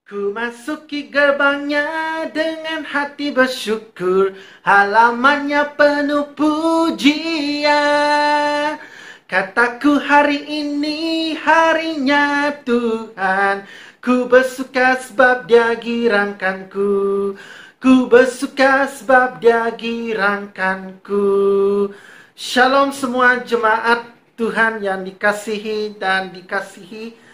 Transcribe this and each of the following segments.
Ku masuki gerbangnya dengan hati bersyukur, halamannya penuh pujian. Kataku hari ini harinya Tuhan, ku bersuka sebab Dia girangkanku. Ku bersuka sebab Dia girangkanku. Shalom semua jemaat Tuhan yang dikasihi dan dikasihi.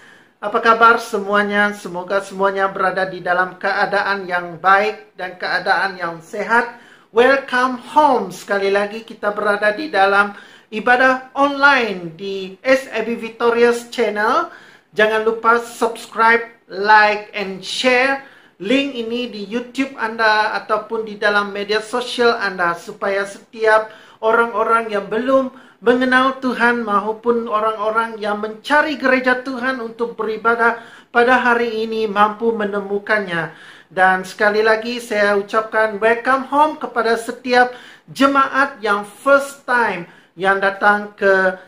Apa kabar semuanya? Semoga semuanya berada di dalam keadaan yang baik dan keadaan yang sehat. Welcome home. Sekali lagi kita berada di dalam ibadah online di SAB Victorious Channel. Jangan lupa subscribe, like, and share link ini di YouTube Anda ataupun di dalam media sosial Anda, supaya setiap orang-orang yang belum mengenal Tuhan maupun orang-orang yang mencari gereja Tuhan untuk beribadah pada hari ini mampu menemukannya. Dan sekali lagi saya ucapkan welcome home kepada setiap jemaat yang first time yang datang ke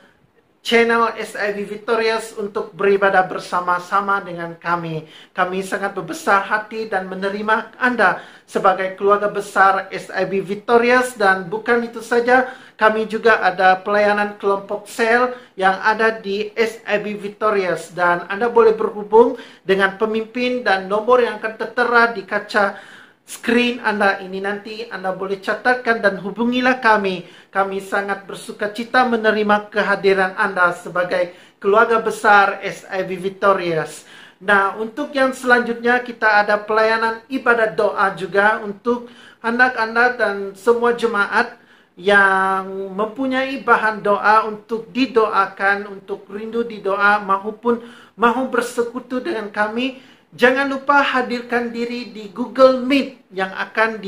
channel SAB Victorious untuk beribadah bersama-sama dengan kami. Kami sangat berbesar hati dan menerima Anda sebagai keluarga besar SAB Victorious. Dan bukan itu saja, kami juga ada pelayanan kelompok sel yang ada di SAB Victorious. Dan Anda boleh berhubung dengan pemimpin dan nomor yang akan tertera di kaca screen Anda ini. Nanti Anda boleh catatkan dan hubungilah kami. Kami sangat bersuka cita menerima kehadiran Anda sebagai keluarga besar SAB Victorious. Nah, untuk yang selanjutnya kita ada pelayanan ibadat doa juga untuk anak-anak dan semua jemaat yang mempunyai bahan doa untuk didoakan, untuk rindu didoa maupun mahu bersekutu dengan kami. Jangan lupa hadirkan diri di Google Meet yang akan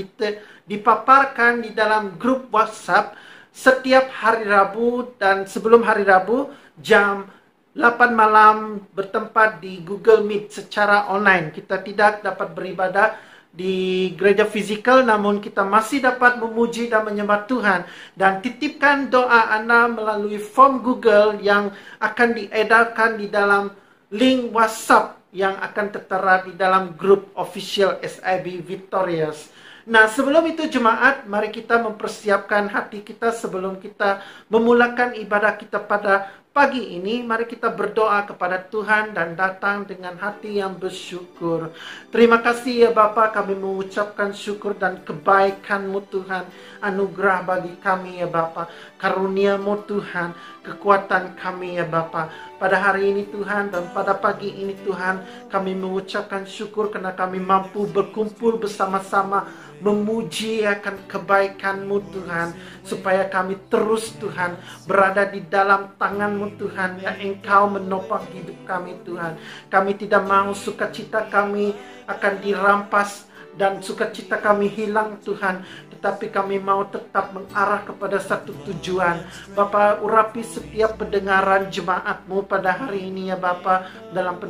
dipaparkan di dalam grup WhatsApp setiap hari Rabu, dan sebelum hari Rabu jam 8 malam bertempat di Google Meet secara online. Kita tidak dapat beribadah di gereja fisikal, namun kita masih dapat memuji dan menyembah Tuhan. Dan titipkan doa Anda melalui form Google yang akan diedarkan di dalam link WhatsApp yang akan tertera di dalam grup official SAB Victorious. Nah, sebelum itu jemaat, mari kita mempersiapkan hati kita sebelum kita memulakan ibadah kita pada pagi ini. Mari kita berdoa kepada Tuhan dan datang dengan hati yang bersyukur. Terima kasih ya Bapa, kami mengucapkan syukur dan kebaikan-Mu Tuhan. Anugerah bagi kami ya Bapa, karunia-Mu Tuhan, kekuatan kami ya Bapa. Pada hari ini Tuhan dan pada pagi ini Tuhan, kami mengucapkan syukur karena kami mampu berkumpul bersama-sama memuji akan kebaikan-Mu Tuhan, supaya kami terus Tuhan berada di dalam tangan-Mu Tuhan, yang Engkau menopang hidup kami Tuhan. Kami tidak mau sukacita kami akan dirampas dan sukacita kami hilang Tuhan, tetapi kami mau tetap mengarah kepada satu tujuan. Bapa, urapi setiap pendengaran jemaat-Mu pada hari ini ya Bapa, dalam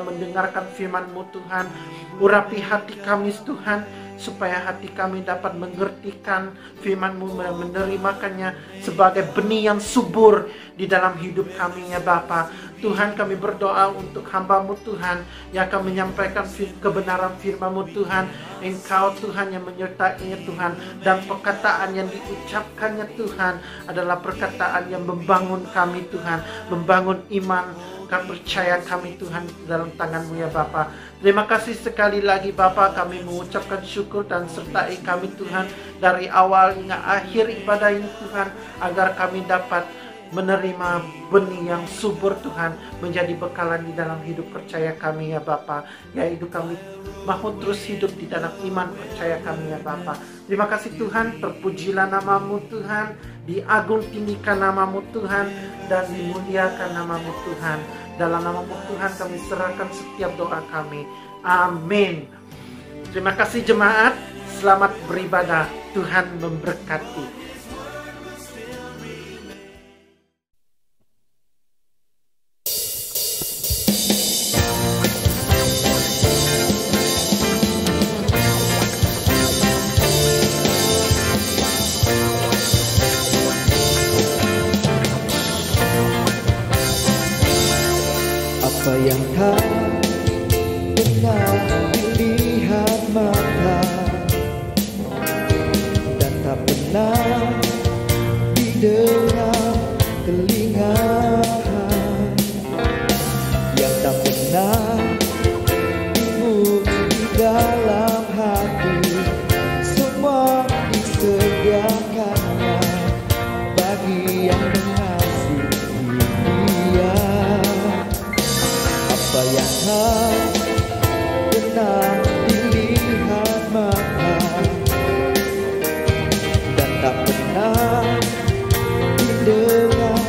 mendengarkan firman-Mu Tuhan. Urapi hati kami Tuhan, supaya hati kami dapat mengertikan firman-Mu dan menerimakannya sebagai benih yang subur di dalam hidup kami ya Bapa. Tuhan, kami berdoa untuk hamba-Mu Tuhan yang akan menyampaikan kebenaran firman-Mu Tuhan. Engkau Tuhan yang menyertainya Tuhan, dan perkataan yang diucapkannya Tuhan adalah perkataan yang membangun kami Tuhan, membangun iman kepercayaan kami Tuhan dalam tangan-Mu ya Bapa. Terima kasih sekali lagi Bapa, kami mengucapkan syukur dan sertai kami Tuhan dari awal hingga akhir ibadah ini Tuhan, agar kami dapat menerima benih yang subur Tuhan, menjadi bekalan di dalam hidup percaya kami ya Bapa, yaitu kami mahu terus hidup di dalam iman percaya kami ya Bapa. Terima kasih Tuhan, terpujilah nama-Mu Tuhan, diagung tinggikan nama-Mu Tuhan, dan dimuliakan nama-Mu Tuhan. Dalam nama-Mu Tuhan kami serahkan setiap doa kami. Amin. Terima kasih jemaat, selamat beribadah. Tuhan memberkati. Apa yang kau pernah dilihat mata dan tak pernah didengar telinga, yang tak pernah timbul di dalam hati, semua disediakannya bagi yang mengasihi Dia. Apa yang pernah dilihat mata dan tak pernah didengar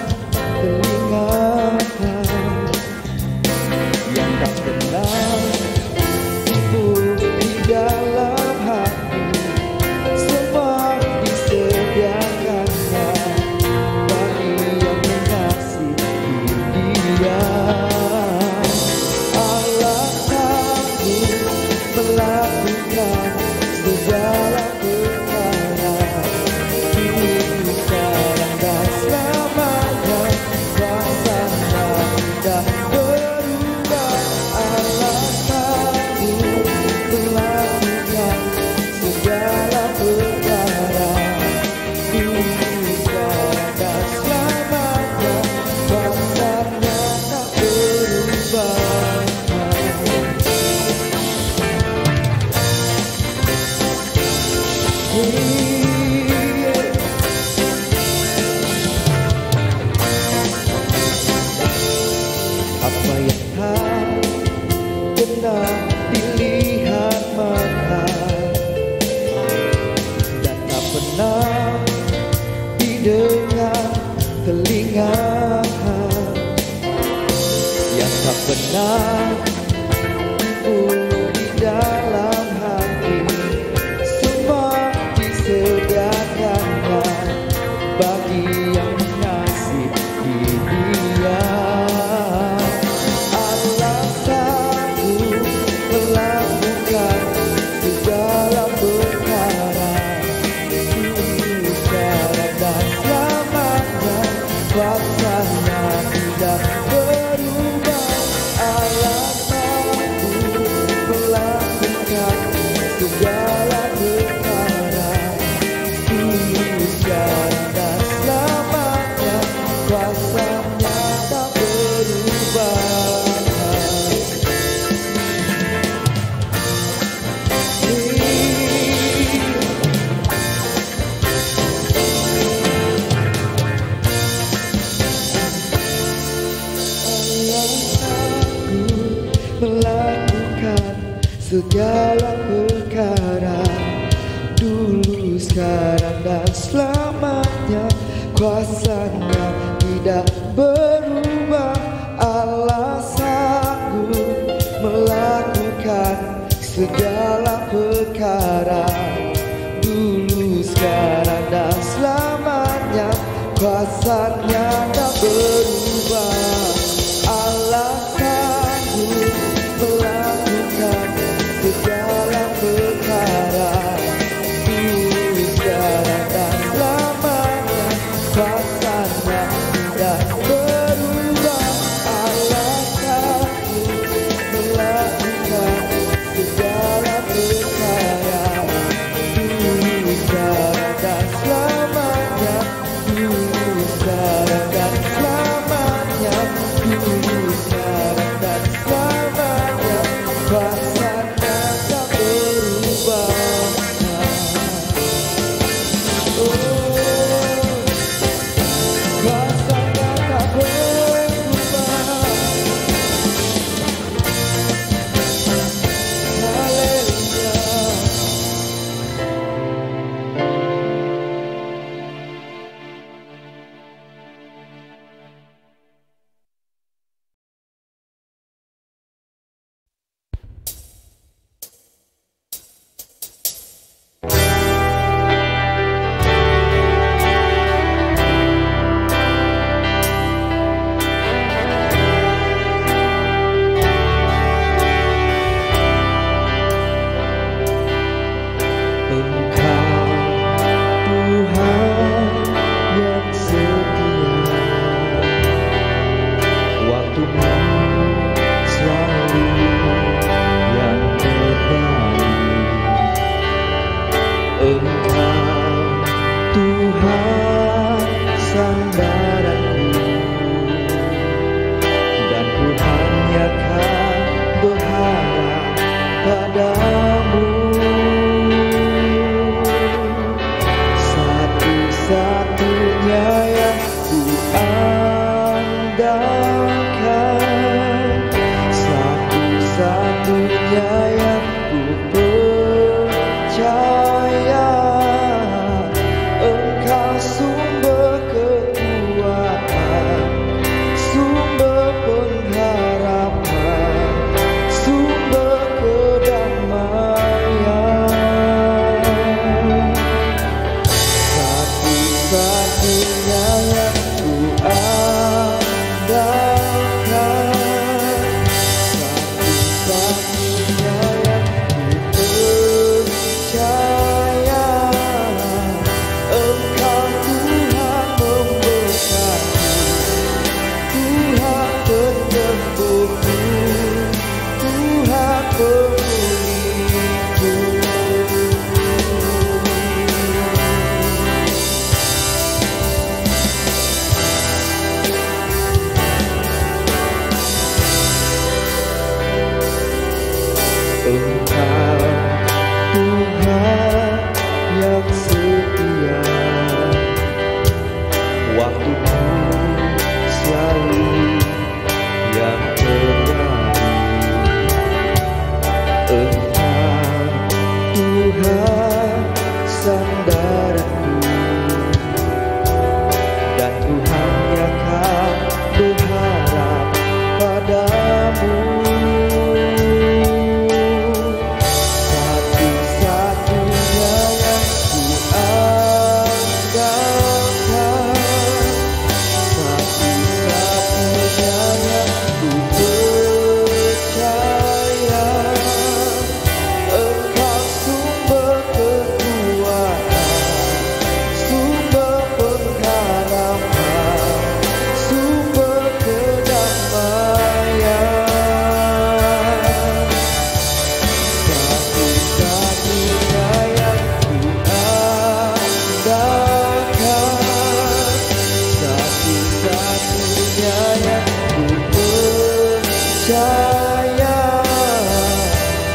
telinga, yang tak pernah timbul di dalam hati, semua disediakannya bagi yang mengasihi Dia. Allah sanggup melakukan segala perkara, hidup sekarang dan selamanya, kuasa-Nya tidak berubah. Allah sanggup melakukan segala perkara, hidup sekarang dan selamanya, kuasa-Nya tak berubah. Apa yang tak pernah dilihat mata dan tak pernah didengar telinga, yang tak pernah timbul di dalam hati, semua disediakannya bagi yang mengasihi Dia. Allah sanggup melakukan segala perkara, hidup sekarang dan selamanya, kuasa-Nya tidak berubah. Allah sanggup melakukan segala perkara, hidup sekarang dan selamanya, kuasa-Nya tak berubah. Melakukan segala perkara, dulu, sekarang, dan selamanya, kuasa-Nya tidak berubah. Allah sanggup melakukan segala perkara, dulu, sekarang, dan selamanya, kuasa-Nya tak berubah. Allah sanggup melakukan segala perkara, dulu, sekarang, dan selamanya, kuasa-Nya tidak berubah. Allah sanggup melakukan segala perkara,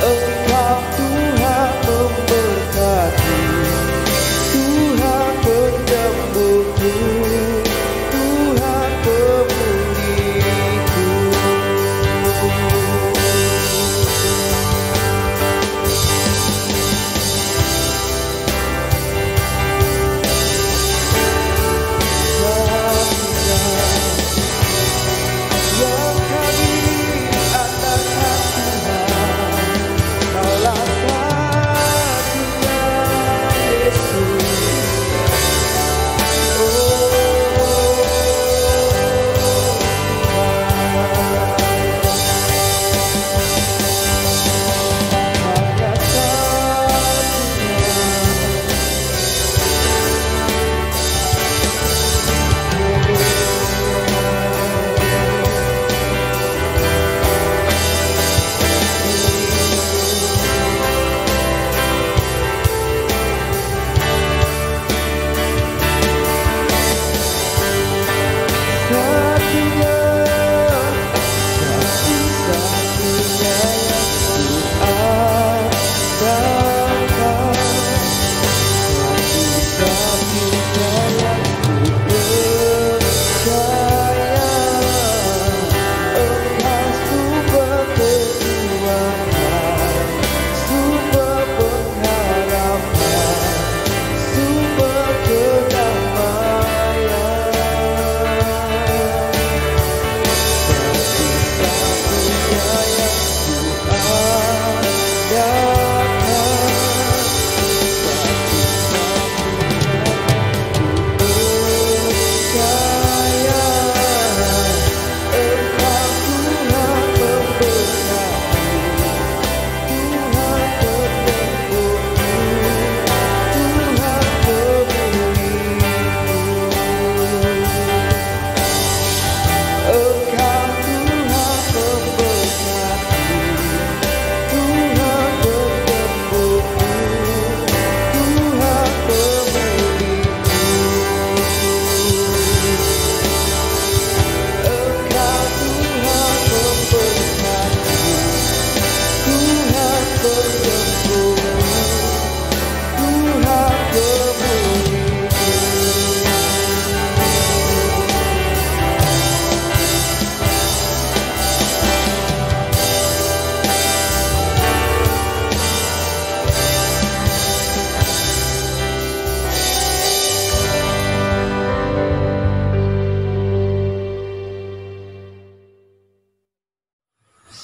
Engkau Tuhan memberkati, Tuhan penyembuhku, Tuhan pemulihku. Yang kami andalkan Tuhan, Kaulah satunya Yesus. Hanya satunya, satu-satunya yang kuandalkan, satu-satunya yang kupercaya. Engkau sumber kekuatan, sumber pengharapan, sumber kedamaian. Satu-satunya yang kuandalkan, percaya. Engkau Tuhan memberkati, Tuhan penyembuhku, Tuhan pemulihku. Engkau Tuhan memberkati, Tuhan penyembuhku, Tuhan pemulihku. Engkau Tuhan memberkati, Tuhan penyembuhku, Tuhan pemulihku.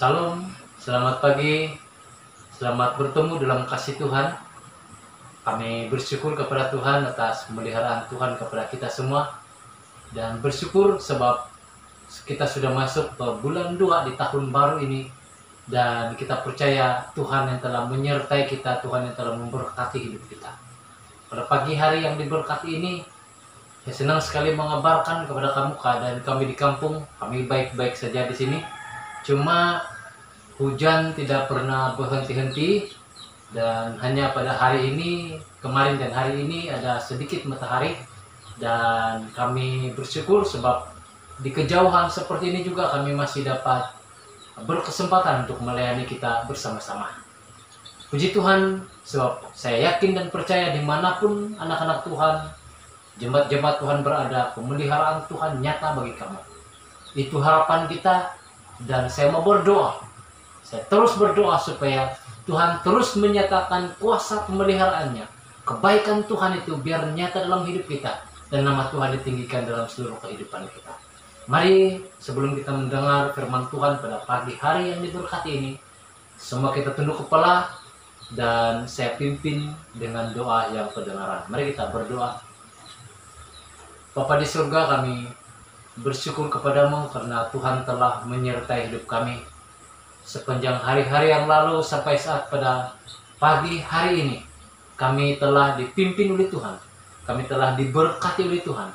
Salam, selamat pagi, selamat bertemu dalam kasih Tuhan. Kami bersyukur kepada Tuhan atas pemeliharaan Tuhan kepada kita semua. Dan bersyukur sebab kita sudah masuk ke bulan 2 di tahun baru ini. Dan kita percaya Tuhan yang telah menyertai kita, Tuhan yang telah memberkati hidup kita. Pada pagi hari yang diberkati ini, saya senang sekali mengabarkan kepada kamu keadaan kami di kampung. Kami baik-baik saja di sini. Cuma hujan tidak pernah berhenti-henti, dan hanya pada hari ini, kemarin dan hari ini ada sedikit matahari. Dan kami bersyukur sebab di kejauhan seperti ini juga kami masih dapat berkesempatan untuk melayani kita bersama-sama. Puji Tuhan, sebab saya yakin dan percaya dimanapun anak-anak Tuhan, jemaat-jemaat Tuhan berada, pemeliharaan Tuhan nyata bagi kamu. Itu harapan kita. Dan saya mau berdoa, saya terus berdoa supaya Tuhan terus menyatakan kuasa pemeliharaannya. Kebaikan Tuhan itu biar nyata dalam hidup kita, dan nama Tuhan ditinggikan dalam seluruh kehidupan kita. Mari sebelum kita mendengar firman Tuhan pada pagi hari yang diberkati ini, semua kita tunduk kepala dan saya pimpin dengan doa yang kedengaran. Mari kita berdoa. Bapa di surga, kami bersyukur kepadamu karena Tuhan telah menyertai hidup kami sepanjang hari-hari yang lalu sampai saat pada pagi hari ini. Kami telah dipimpin oleh Tuhan, kami telah diberkati oleh Tuhan,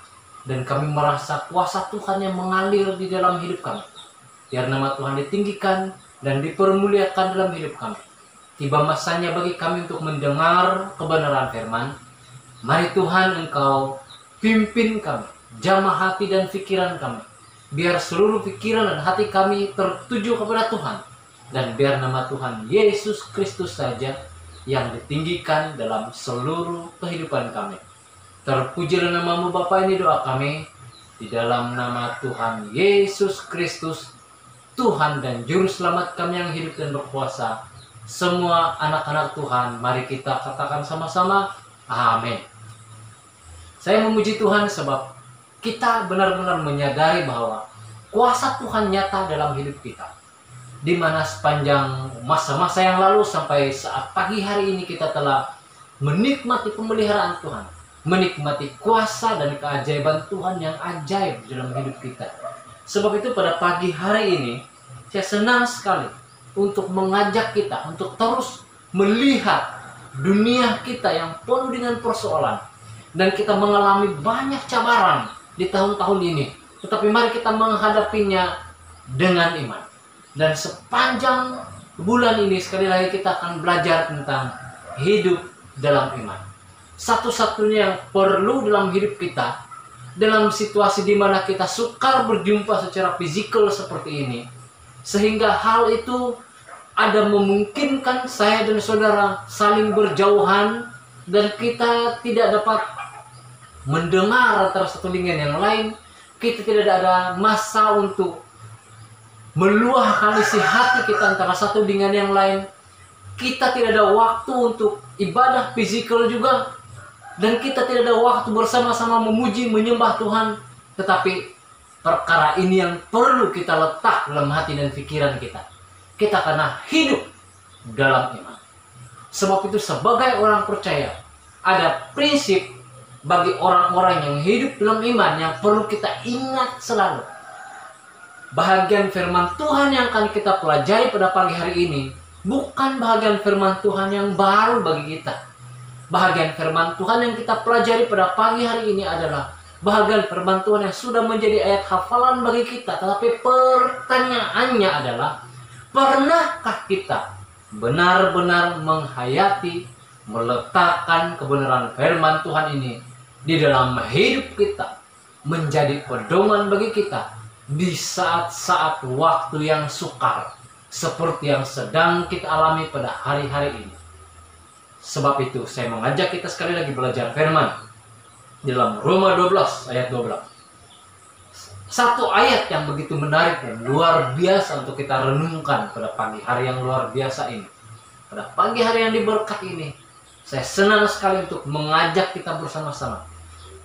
dan kami merasa kuasa Tuhan yang mengalir di dalam hidup kami. Biar nama Tuhan ditinggikan dan dipermuliakan dalam hidup kami. Tiba masanya bagi kami untuk mendengar kebenaran firman. Mari Tuhan Engkau pimpin kami, jamah hati dan pikiran kami, Biar seluruh pikiran dan hati kami tertuju kepada Tuhan. Dan biar nama Tuhan Yesus Kristus saja yang ditinggikan dalam seluruh kehidupan kami. Terpujilah nama-Mu Bapa, ini doa kami. Di dalam nama Tuhan Yesus Kristus, Tuhan dan Juru Selamat kami yang hidup dan berkuasa. Semua anak-anak Tuhan, mari kita katakan sama-sama, amin. Saya memuji Tuhan sebab kita benar-benar menyadari bahwa kuasa Tuhan nyata dalam hidup kita. Di mana sepanjang masa-masa yang lalu sampai saat pagi hari ini kita telah menikmati pemeliharaan Tuhan. Menikmati kuasa dan keajaiban Tuhan yang ajaib dalam hidup kita. Sebab itu pada pagi hari ini saya senang sekali untuk mengajak kita untuk terus melihat dunia kita yang penuh dengan persoalan. Dan kita mengalami banyak cabaran di tahun-tahun ini. Tetapi mari kita menghadapinya dengan iman. Dan sepanjang bulan ini sekali lagi kita akan belajar tentang hidup dalam iman. Satu-satunya yang perlu dalam hidup kita, dalam situasi di mana kita sukar berjumpa secara fisikal seperti ini, sehingga hal itu ada memungkinkan saya dan saudara saling berjauhan dan kita tidak dapat mendengar antara satu dengan yang lain. Kita tidak ada masa untuk meluahkan isi hati kita antara satu dengan yang lain. Kita tidak ada waktu untuk ibadah fisikal juga. Dan kita tidak ada waktu bersama-sama memuji, menyembah Tuhan. Tetapi perkara ini yang perlu kita letak dalam hati dan pikiran kita. Kita karena hidup dalam iman. Sebab itu sebagai orang percaya, ada prinsip bagi orang-orang yang hidup dalam iman yang perlu kita ingat selalu. Bahagian firman Tuhan yang akan kita pelajari pada pagi hari ini bukan bahagian firman Tuhan yang baru bagi kita. Bahagian firman Tuhan yang kita pelajari pada pagi hari ini adalah bahagian firman Tuhan yang sudah menjadi ayat hafalan bagi kita. Tetapi pertanyaannya adalah, pernahkah kita benar-benar menghayati, meletakkan kebenaran firman Tuhan ini di dalam hidup kita, menjadi pedoman bagi kita di saat-saat waktu yang sukar seperti yang sedang kita alami pada hari-hari ini. Sebab itu saya mengajak kita sekali lagi belajar firman dalam Roma 12 ayat 12. Satu ayat yang begitu menarik dan luar biasa untuk kita renungkan pada pagi hari yang luar biasa ini. Pada pagi hari yang diberkati ini, saya senang sekali untuk mengajak kita bersama-sama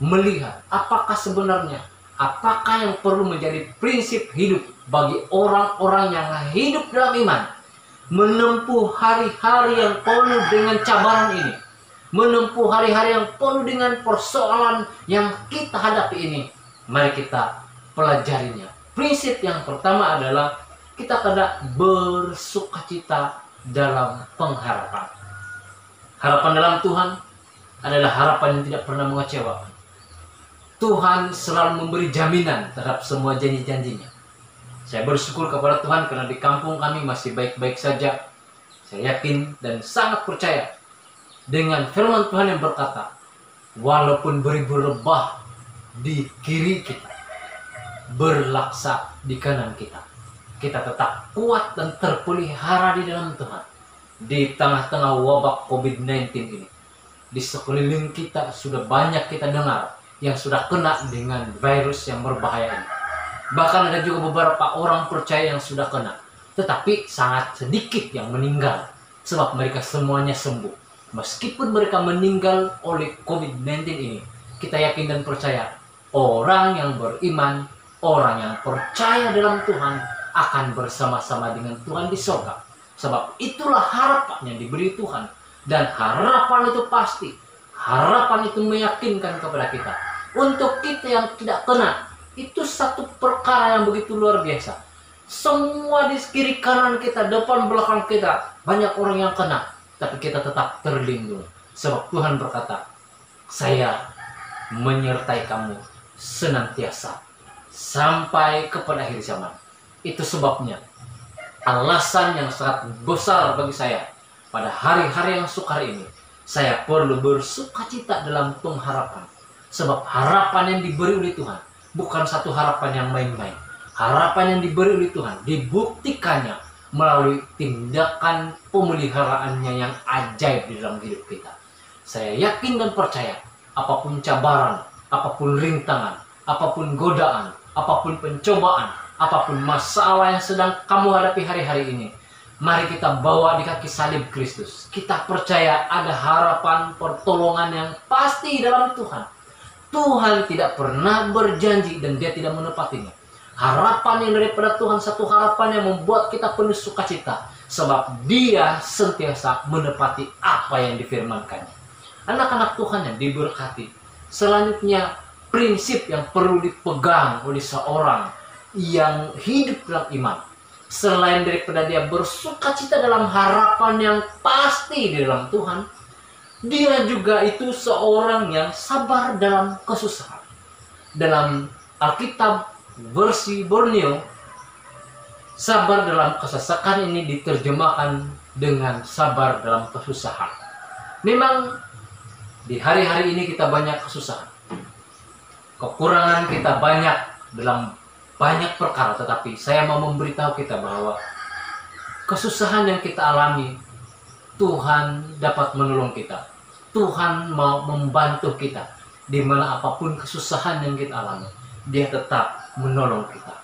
melihat apakah sebenarnya, apakah yang perlu menjadi prinsip hidup bagi orang-orang yang hidup dalam iman, menempuh hari-hari yang penuh dengan cabaran ini, menempuh hari-hari yang penuh dengan persoalan yang kita hadapi ini. Mari kita pelajarinya. Prinsip yang pertama adalah kita kena bersukacita dalam pengharapan. Harapan dalam Tuhan adalah harapan yang tidak pernah mengecewakan. Tuhan selalu memberi jaminan terhadap semua janji-janjinya. Saya bersyukur kepada Tuhan karena di kampung kami masih baik-baik saja. Saya yakin dan sangat percaya dengan firman Tuhan yang berkata, walaupun beribu rebah di kiri kita, berlaksa di kanan kita, kita tetap kuat dan terpelihara di dalam Tuhan. Di tengah-tengah wabah COVID-19 ini, di sekeliling kita sudah banyak kita dengar yang sudah kena dengan virus yang berbahaya ini. Bahkan ada juga beberapa orang percaya yang sudah kena, tetapi sangat sedikit yang meninggal, sebab mereka semuanya sembuh. Meskipun mereka meninggal oleh COVID-19 ini, kita yakin dan percaya orang yang beriman, orang yang percaya dalam Tuhan akan bersama-sama dengan Tuhan di surga. Sebab itulah harapan yang diberi Tuhan. Dan harapan itu pasti, harapan itu meyakinkan kepada kita. Untuk kita yang tidak kena, itu satu perkara yang begitu luar biasa. Semua di kiri kanan kita, depan belakang kita, banyak orang yang kena, tapi kita tetap terlindung. Sebab Tuhan berkata, saya menyertai kamu senantiasa sampai kepada akhir zaman. Itu sebabnya alasan yang sangat besar bagi saya pada hari-hari yang sukar ini, saya perlu bersukacita dalam pengharapan. Sebab harapan yang diberi oleh Tuhan bukan satu harapan yang main-main. harapan yang diberi oleh Tuhan dibuktikannya melalui tindakan pemeliharaannya yang ajaib di dalam hidup kita. Saya yakin dan percaya, apapun cabaran, apapun rintangan, apapun godaan, apapun pencobaan, apapun masalah yang sedang kamu hadapi hari-hari ini, mari kita bawa di kaki salib Kristus. Kita percaya ada harapan pertolongan yang pasti dalam Tuhan. Tuhan tidak pernah berjanji dan Dia tidak menepatinya. Harapan yang daripada Tuhan, satu harapan yang membuat kita penuh sukacita, sebab Dia sentiasa menepati apa yang difirmankannya. Anak-anak Tuhan yang diberkati, selanjutnya prinsip yang perlu dipegang oleh seorang yang hidup dalam iman, selain daripada dia bersukacita dalam harapan yang pasti di dalam Tuhan, dia juga itu seorang yang sabar dalam kesusahan. Dalam Alkitab versi Borneo, sabar dalam kesesakan ini diterjemahkan dengan sabar dalam kesusahan. Memang di hari-hari ini kita banyak kesusahan, kekurangan kita banyak dalam banyak perkara, tetapi saya mau memberitahu kita bahwa kesusahan yang kita alami, Tuhan dapat menolong kita. Tuhan mau membantu kita. Di mana apapun kesusahan yang kita alami, Dia tetap menolong kita.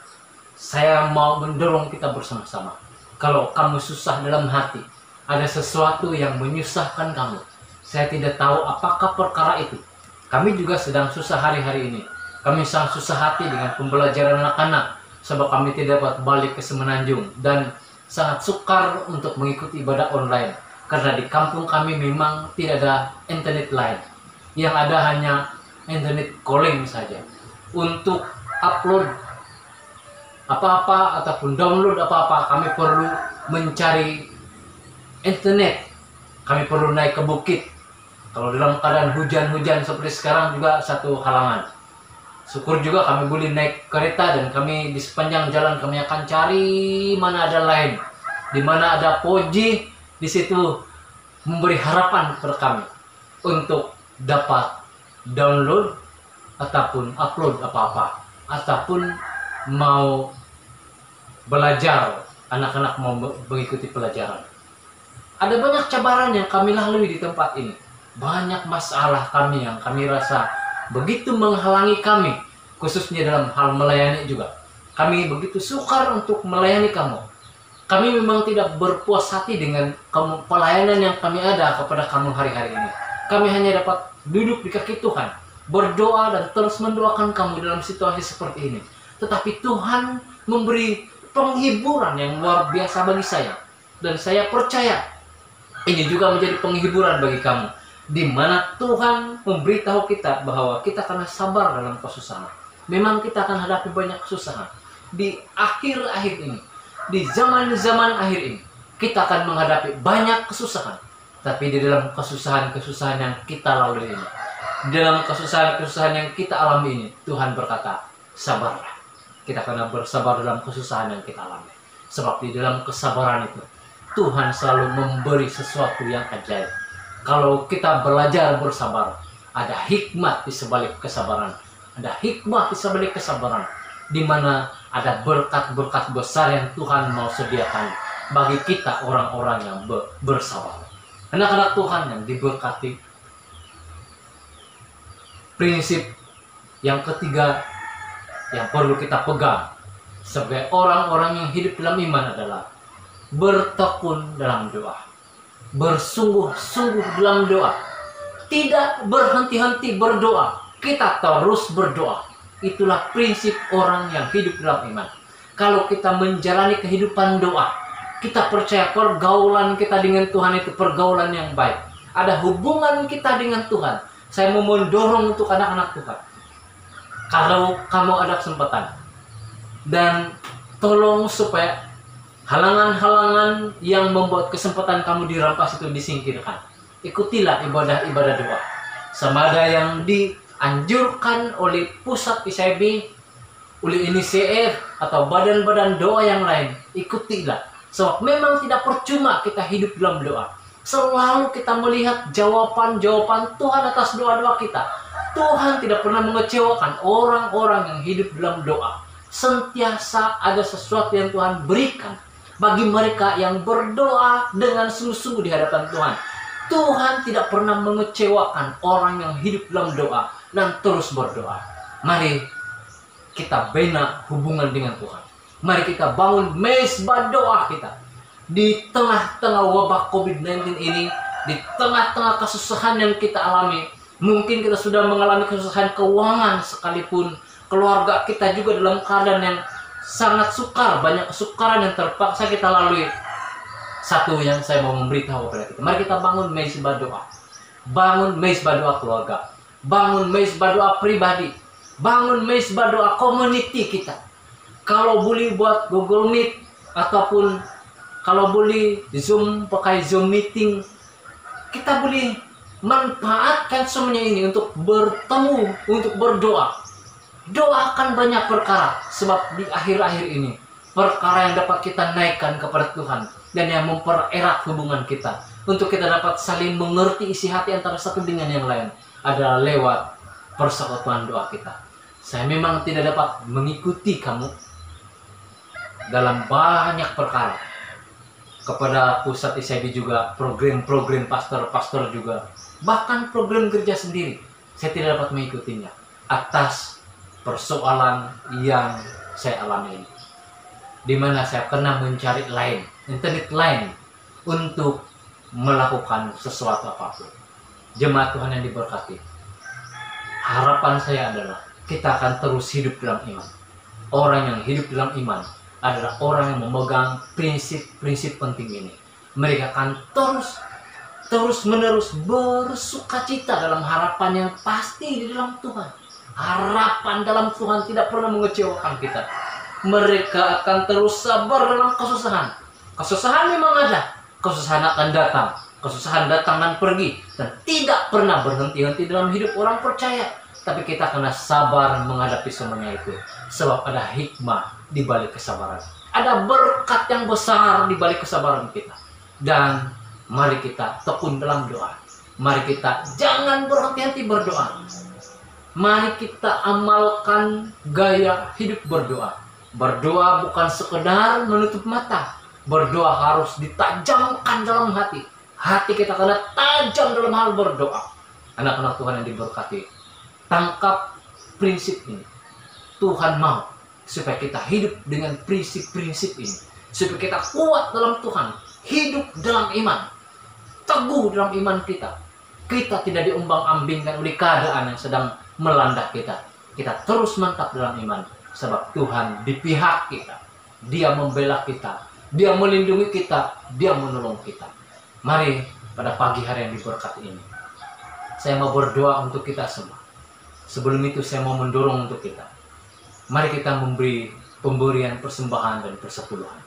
Saya mau mendorong kita bersama-sama. Kalau kamu susah dalam hati, ada sesuatu yang menyusahkan kamu, saya tidak tahu apakah perkara itu. Kami juga sedang susah hari-hari ini. Kami sangat susah hati dengan pembelajaran anak-anak, sebab kami tidak dapat balik ke Semenanjung, dan sangat sukar untuk mengikuti ibadah online, karena di kampung kami memang tidak ada internet lain. Yang ada hanya internet calling saja. Untuk upload apa-apa ataupun download apa-apa, kami perlu mencari internet. Kami perlu naik ke bukit. Kalau dalam keadaan hujan-hujan seperti sekarang juga satu halangan. Syukur juga kami boleh naik kereta, dan kami di sepanjang jalan kami akan cari mana ada line, di mana ada 4G, di situ memberi harapan kepada kami untuk dapat download ataupun upload apa-apa, ataupun mau belajar, anak-anak mau mengikuti pelajaran. Ada banyak cabaran yang kami lalui di tempat ini. Banyak masalah kami yang kami rasa begitu menghalangi kami, khususnya dalam hal melayani juga. Kami begitu sukar untuk melayani kamu. Kami memang tidak berpuas hati dengan pelayanan yang kami ada kepada kamu hari-hari ini. Kami hanya dapat duduk di kaki Tuhan, berdoa dan terus mendoakan kamu dalam situasi seperti ini. Tetapi Tuhan memberi penghiburan yang luar biasa bagi saya. Dan saya percaya ini juga menjadi penghiburan bagi kamu, di mana Tuhan memberitahu kita bahwa kita akan sabar dalam kesusahan. Memang kita akan hadapi banyak kesusahan. Di akhir-akhir ini, di zaman-zaman akhir ini, kita akan menghadapi banyak kesusahan. Tapi di dalam kesusahan-kesusahan yang kita lalui ini, di dalam kesusahan-kesusahan yang kita alami ini, Tuhan berkata, sabarlah. Kita akan bersabar dalam kesusahan yang kita alami. Sebab di dalam kesabaran itu, Tuhan selalu memberi sesuatu yang ajaib. Kalau kita belajar bersabar, ada hikmat di sebalik kesabaran. Ada hikmat di sebalik kesabaran, di mana ada berkat-berkat besar yang Tuhan mau sediakan bagi kita orang-orang yang bersabar. Anak-anak Tuhan yang diberkati, prinsip yang ketiga yang perlu kita pegang sebagai orang-orang yang hidup dalam iman adalah bertekun dalam doa. Bersungguh-sungguh dalam doa. Tidak berhenti-henti berdoa. Kita terus berdoa. Itulah prinsip orang yang hidup dalam iman. Kalau kita menjalani kehidupan doa, kita percaya pergaulan kita dengan Tuhan itu pergaulan yang baik. Ada hubungan kita dengan Tuhan. Saya mau mendorong untuk anak-anak Tuhan. Kalau kamu ada kesempatan, dan tolong supaya halangan-halangan yang membuat kesempatan kamu dirampas itu disingkirkan. Ikutilah ibadah-ibadah doa. Sama ada yang dianjurkan oleh pusat ICB, oleh UNICEF, atau badan-badan doa yang lain, ikutilah. Sebab memang tidak percuma kita hidup dalam doa. Selalu kita melihat jawaban-jawaban Tuhan atas doa-doa kita. Tuhan tidak pernah mengecewakan orang-orang yang hidup dalam doa. Sentiasa ada sesuatu yang Tuhan berikan bagi mereka yang berdoa dengan sungguh-sungguh di hadapan Tuhan. Tuhan tidak pernah mengecewakan orang yang hidup dalam doa dan terus berdoa. Mari kita bina hubungan dengan Tuhan. Mari kita bangun mezbah doa kita. Di tengah-tengah wabah COVID-19 ini, di tengah-tengah kesusahan yang kita alami, mungkin kita sudah mengalami kesusahan keuangan sekalipun, keluarga kita juga dalam keadaan yang sangat sukar, banyak kesukaran yang terpaksa kita lalui. Satu yang saya mau memberitahu kepada kita, mari kita bangun mezbah doa. Bangun mezbah doa keluarga, bangun mezbah doa pribadi, bangun mezbah doa community kita. Kalau boleh buat Google Meet, ataupun kalau boleh Zoom, pakai Zoom meeting, kita boleh manfaatkan semuanya ini untuk bertemu, untuk berdoa. Doakan banyak perkara, sebab di akhir-akhir ini perkara yang dapat kita naikkan kepada Tuhan dan yang mempererat hubungan kita, untuk kita dapat saling mengerti isi hati antara satu dengan yang lain, adalah lewat persekutuan doa kita. Saya memang tidak dapat mengikuti kamu dalam banyak perkara. Kepada pusat ICB juga, program-program pastor-pastor juga, bahkan program gereja sendiri, saya tidak dapat mengikutinya atas persoalan yang saya alami ini, di mana saya pernah mencari internet lain untuk melakukan sesuatu apapun. Jemaat Tuhan yang diberkati, harapan saya adalah kita akan terus hidup dalam iman. Orang yang hidup dalam iman adalah orang yang memegang prinsip-prinsip penting ini. Mereka akan terus-menerus bersukacita dalam harapan yang pasti di dalam Tuhan. Harapan dalam Tuhan tidak pernah mengecewakan kita. Mereka akan terus sabar dalam kesusahan. Kesusahan memang ada, kesusahan akan datang, kesusahan datang dan pergi, dan tidak pernah berhenti-henti dalam hidup orang percaya. Tapi kita kena sabar menghadapi semuanya itu, sebab ada hikmah di balik kesabaran. Ada berkat yang besar di balik kesabaran kita. Dan mari kita tekun dalam doa. Mari kita jangan berhenti-henti berdoa. Mari kita amalkan gaya hidup berdoa. Berdoa bukan sekedar menutup mata. Berdoa harus ditajamkan dalam hati. Hati kita kena tajam dalam hal berdoa. Anak-anak Tuhan yang diberkati, tangkap prinsip ini. Tuhan mau supaya kita hidup dengan prinsip-prinsip ini, supaya kita kuat dalam Tuhan, hidup dalam iman, teguh dalam iman kita. Kita tidak diumbang-ambingkan oleh keadaan yang sedang melanda kita. Kita terus mantap dalam iman, sebab Tuhan di pihak kita. Dia membela kita, Dia melindungi kita, Dia menolong kita. Mari pada pagi hari yang diberkati ini, saya mau berdoa untuk kita semua. Sebelum itu saya mau mendorong untuk kita. Mari kita memberi pemberian persembahan dan persepuluhan.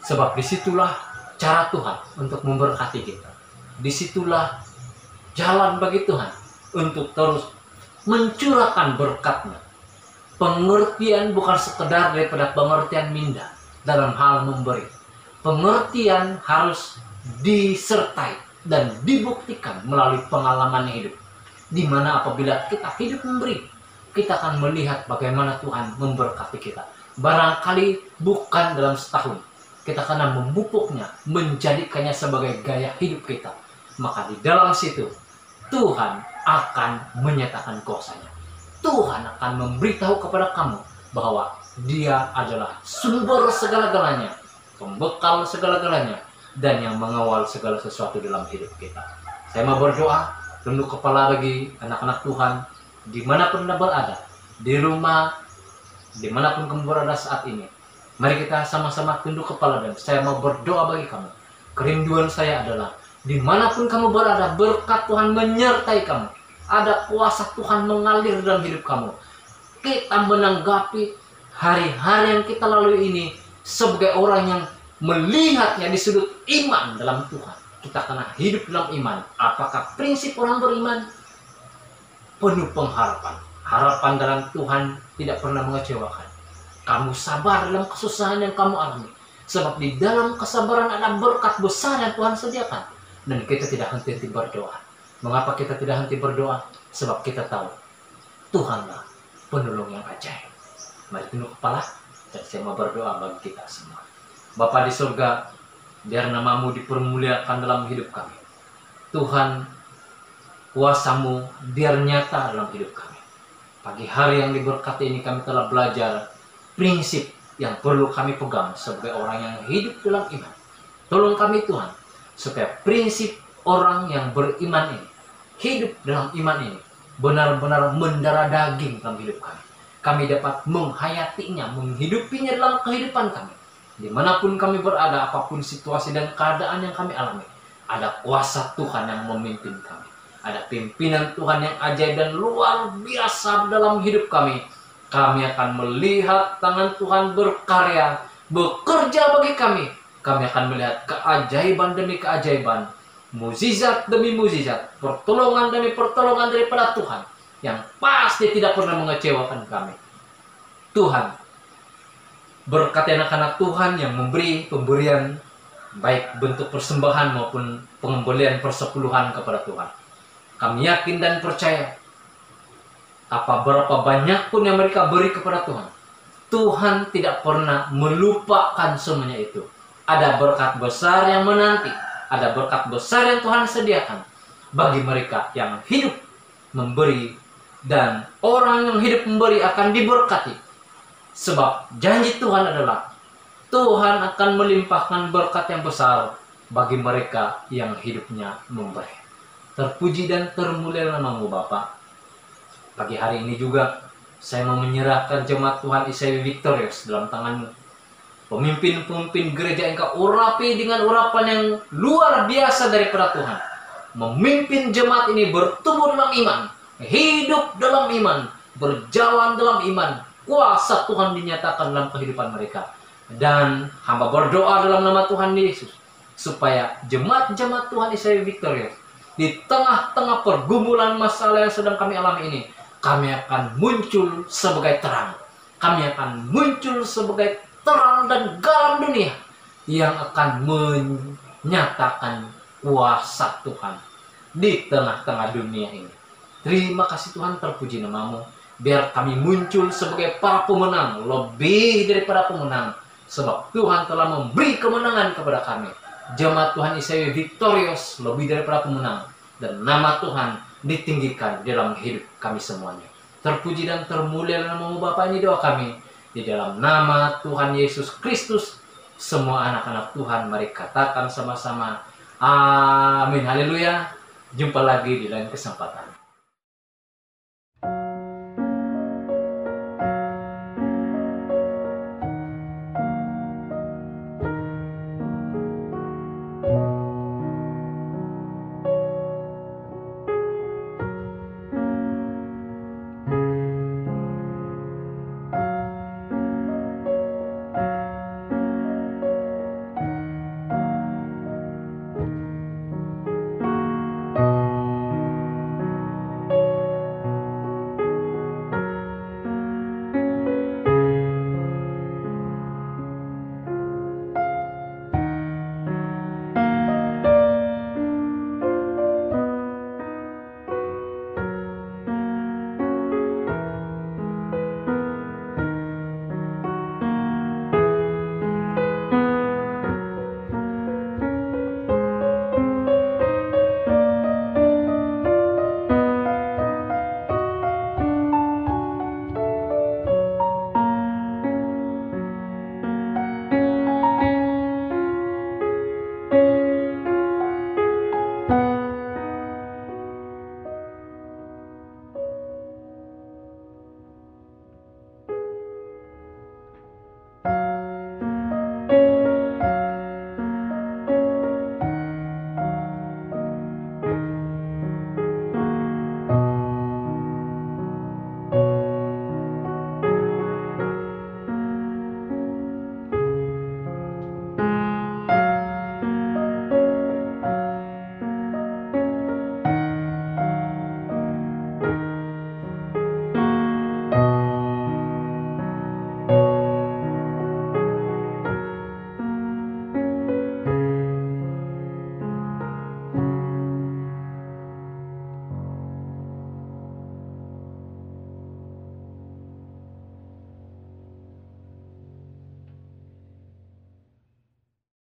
Sebab disitulah cara Tuhan untuk memberkati kita. Disitulah jalan bagi Tuhan untuk terus mencurahkan berkat-Nya. Pengertian bukan sekedar daripada pengertian minda dalam hal memberi. Pengertian harus disertai dan dibuktikan melalui pengalaman hidup. Di mana apabila kita hidup memberi, kita akan melihat bagaimana Tuhan memberkati kita. Barangkali bukan dalam setahun, kita akan memupuknya, menjadikannya sebagai gaya hidup kita. Maka di dalam situ, Tuhan akan menyatakan kuasa-Nya. Tuhan akan memberitahu kepada kamu bahwa Dia adalah sumber segala-galanya, pembekal segala-galanya, dan yang mengawal segala sesuatu dalam hidup kita. Saya mau berdoa, tunduk kepala bagi anak-anak Tuhan, dimanapun Anda berada, di rumah, dimanapun kamu berada saat ini. Mari kita sama-sama tunduk kepala dan saya mau berdoa bagi kamu. Kerinduan saya adalah, dimanapun kamu berada, berkat Tuhan menyertai kamu. Ada kuasa Tuhan mengalir dalam hidup kamu. Kita menanggapi hari-hari yang kita lalui ini sebagai orang yang melihatnya di sudut iman dalam Tuhan. Kita kena hidup dalam iman. Apakah prinsip orang beriman? Penuh pengharapan. Harapan dalam Tuhan tidak pernah mengecewakan. Kamu sabar dalam kesusahan yang kamu alami. Sebab di dalam kesabaran ada berkat besar yang Tuhan sediakan. Dan kita tidak henti-henti berdoa. Mengapa kita tidak henti berdoa? Sebab kita tahu Tuhanlah penolong yang ajaib. Mari tunduk kepala dan saya mau berdoa bagi kita semua. Bapa di surga, biar namamu dipermuliakan dalam hidup kami. Tuhan, kuasamu biar nyata dalam hidup kami. Pagi hari yang diberkati ini kami telah belajar prinsip yang perlu kami pegang sebagai orang yang hidup dalam iman. Tolong kami Tuhan, supaya prinsip orang yang beriman ini, hidup dalam iman ini, benar-benar mendarah daging dalam hidup kami. Kami dapat menghayatinya, menghidupinya dalam kehidupan kami. Dimanapun kami berada, apapun situasi dan keadaan yang kami alami, ada kuasa Tuhan yang memimpin kami. Ada pimpinan Tuhan yang ajaib dan luar biasa dalam hidup kami. Kami akan melihat tangan Tuhan berkarya, bekerja bagi kami. Kami akan melihat keajaiban demi keajaiban, mukjizat demi mukjizat, pertolongan demi pertolongan daripada Tuhan, yang pasti tidak pernah mengecewakan kami. Tuhan, berkati anak-anak Tuhan yang memberi pemberian, baik bentuk persembahan maupun pengembalian persepuluhan kepada Tuhan. Kami yakin dan percaya, apa berapa banyak pun yang mereka beri kepada Tuhan, Tuhan tidak pernah melupakan semuanya itu. Ada berkat besar yang menanti, ada berkat besar yang Tuhan sediakan bagi mereka yang hidup memberi, dan orang yang hidup memberi akan diberkati. Sebab janji Tuhan adalah Tuhan akan melimpahkan berkat yang besar bagi mereka yang hidupnya memberi. Terpuji dan termulia namamu Bapa. Pagi hari ini juga saya mau menyerahkan jemaat Tuhan ICW Victorious dalam tanganmu. Pemimpin-pemimpin gereja Engkau urapi dengan urapan yang luar biasa daripada Tuhan. Memimpin jemaat ini bertumbuh dalam iman, hidup dalam iman, berjalan dalam iman. Kuasa Tuhan dinyatakan dalam kehidupan mereka. Dan hamba berdoa dalam nama Tuhan Yesus, supaya jemaat-jemaat Tuhan ICW Victorious di tengah-tengah pergumulan masalah yang sedang kami alami ini, kami akan muncul sebagai terang. Kami akan muncul sebagai terang dan garam dunia yang akan menyatakan kuasa Tuhan di tengah-tengah dunia ini. Terima kasih Tuhan, terpuji namamu. Biar kami muncul sebagai para pemenang, lebih daripada pemenang. Sebab Tuhan telah memberi kemenangan kepada kami. Jemaat Tuhan ICW Victorious lebih daripada pemenang. Dan nama Tuhan ditinggikan dalam hidup kami semuanya. Terpuji dan termulia namamu Bapa, ini doa kami. Di dalam nama Tuhan Yesus Kristus, semua anak-anak Tuhan mari katakan sama-sama, amin, haleluya. Jumpa lagi di lain kesempatan.